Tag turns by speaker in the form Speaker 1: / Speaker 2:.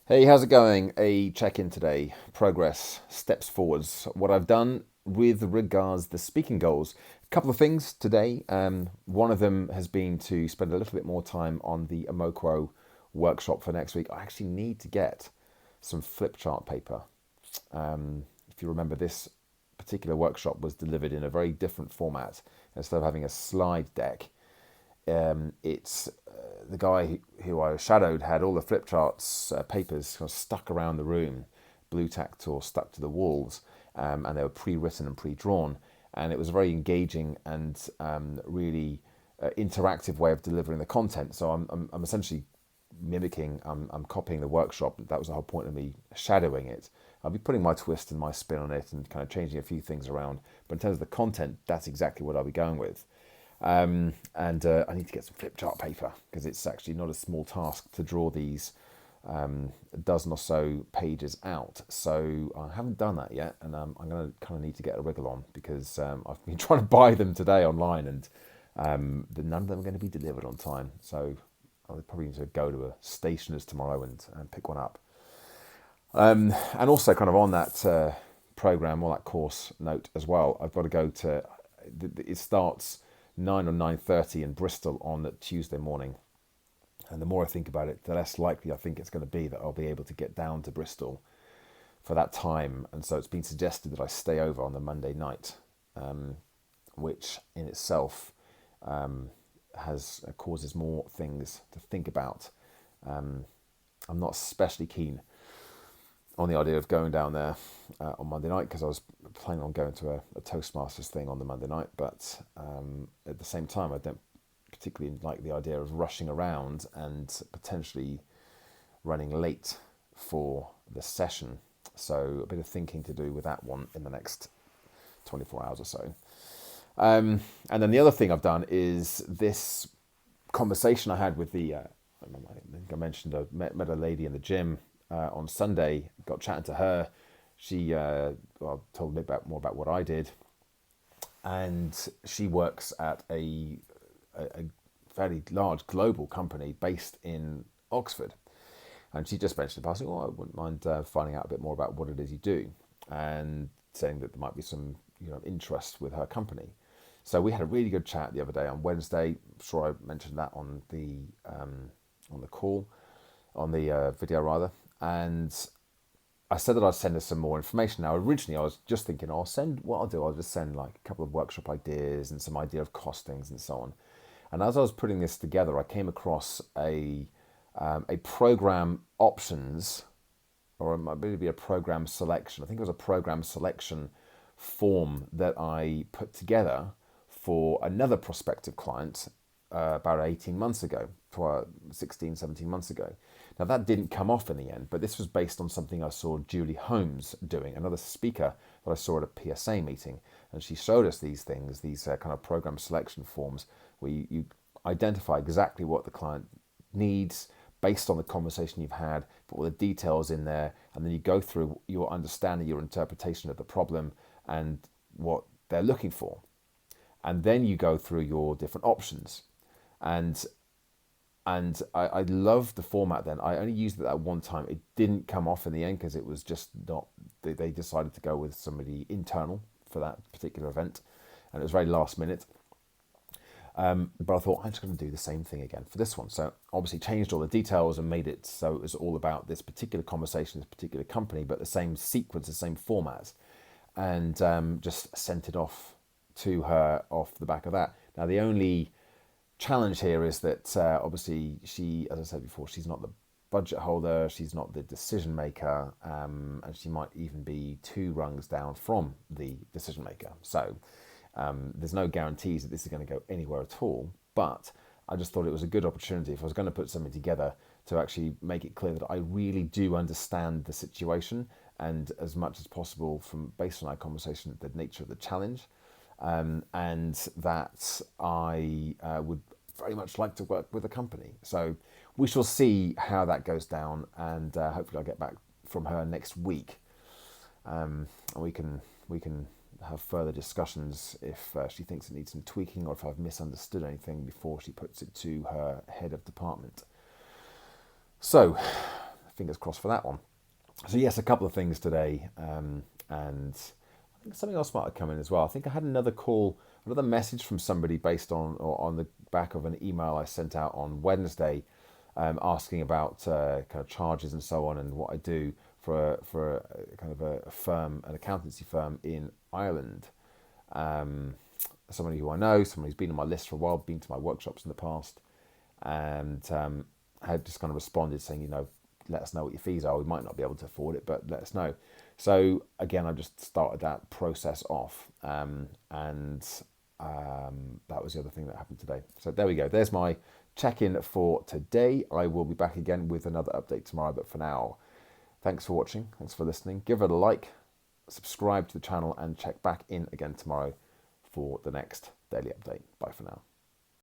Speaker 1: Hey, how's it going? A check-in today. Progress, steps forwards. What I've done with regards the speaking goals. A couple of things today. One of them has been to spend a little bit more time on the Amoquo workshop for next week. I actually need to get some flip chart paper. If you remember, this particular workshop was delivered in a very different format. Instead of having a slide deck, it's the guy who I shadowed had all the flip charts papers kind of stuck around the room, blue tacked or stuck to the walls, and they were pre-written and pre-drawn, and it was a very engaging and really interactive way of delivering the content. So I'm essentially mimicking, I'm copying the workshop. That was the whole point of me shadowing it. I'll be putting my twist and my spin on it and kind of changing a few things around. But in terms of the content, that's exactly what I'll be going with. And I need to get some flip chart paper because it's actually not a small task to draw these a dozen or so pages out. So I haven't done that yet, and I'm going to kind of need to get a wriggle on because I've been trying to buy them today online, and none of them are going to be delivered on time. So I'll probably need to go to a stationer's tomorrow and pick one up. And also, kind of on that program or that course note as well, I've got to go to. It starts 9 or 9:30 in Bristol on Tuesday morning. And the more I think about it, the less likely I think it's going to be that I'll be able to get down to Bristol for that time. And so it's been suggested that I stay over on the Monday night, which in itself has causes more things to think about. I'm not especially keen on the idea of going down there on Monday night because I was planning on going to a Toastmasters thing on the Monday night, but at the same time, I don't particularly like the idea of rushing around and potentially running late for the session. So a bit of thinking to do with that one in the next 24 hours or so. And then the other thing I've done is this conversation I had with I think I mentioned I met a lady in the gym on Sunday, got chatting to her. She told me more about what I did, and she works at a fairly large global company based in Oxford. And she just mentioned, passing, I wouldn't mind finding out a bit more about what it is you do, and saying that there might be some interest with her company. So we had a really good chat the other day on Wednesday. I'm sure I mentioned that on the call, on the video rather, and I said that I'd send her some more information. Now, originally, I was just thinking, I'll just send like a couple of workshop ideas and some idea of costings and so on. And as I was putting this together, I came across a program options, or it might be a program selection. I think it was a program selection form that I put together for another prospective client about 18 months ago, for 16, 17 months ago. Now, that didn't come off in the end, but this was based on something I saw Julie Holmes doing, another speaker that I saw at a PSA meeting. And she showed us these things, these kind of program selection forms, where you identify exactly what the client needs based on the conversation you've had, put all the details in there, and then you go through your understanding, your interpretation of the problem and what they're looking for. And then you go through your different options. And I loved the format then. I only used it that one time. It didn't come off in the end because it was just not, they decided to go with somebody internal for that particular event. And it was very last minute. But I thought, I'm just going to do the same thing again for this one. So obviously changed all the details and made it so it was all about this particular conversation, this particular company, but the same sequence, the same format. And just sent it off to her off the back of that. Now, the only challenge here is that obviously she, as I said before, she's not the budget holder, she's not the decision maker, and she might even be two rungs down from the decision maker. So there's no guarantees that this is going to go anywhere at all, but I just thought it was a good opportunity if I was going to put something together to actually make it clear that I really do understand the situation, and as much as possible from based on our conversation, the nature of the challenge, and that I would very much like to work with a company. So we shall see how that goes down, and hopefully I'll get back from her next week, and we can have further discussions if she thinks it needs some tweaking or if I've misunderstood anything before she puts it to her head of department. So fingers crossed for that one. So yes, a couple of things today, and I think something else might have come in as well. I think I had another call, another message from somebody based on or on the back of an email I sent out on Wednesday, asking about kind of charges and so on, and what I do for a kind of a firm, an accountancy firm in Ireland. Somebody who I know, somebody who's been on my list for a while, been to my workshops in the past, and had just kind of responded saying, let us know what your fees are. We might not be able to afford it, but let us know. So again, I just started that process off, and that was the other thing that happened today. So there we go. There's my check-in for today. I will be back again with another update tomorrow, but for now, thanks for watching. Thanks for listening. Give it a like, subscribe to the channel, and check back in again tomorrow for the next daily update. Bye for now.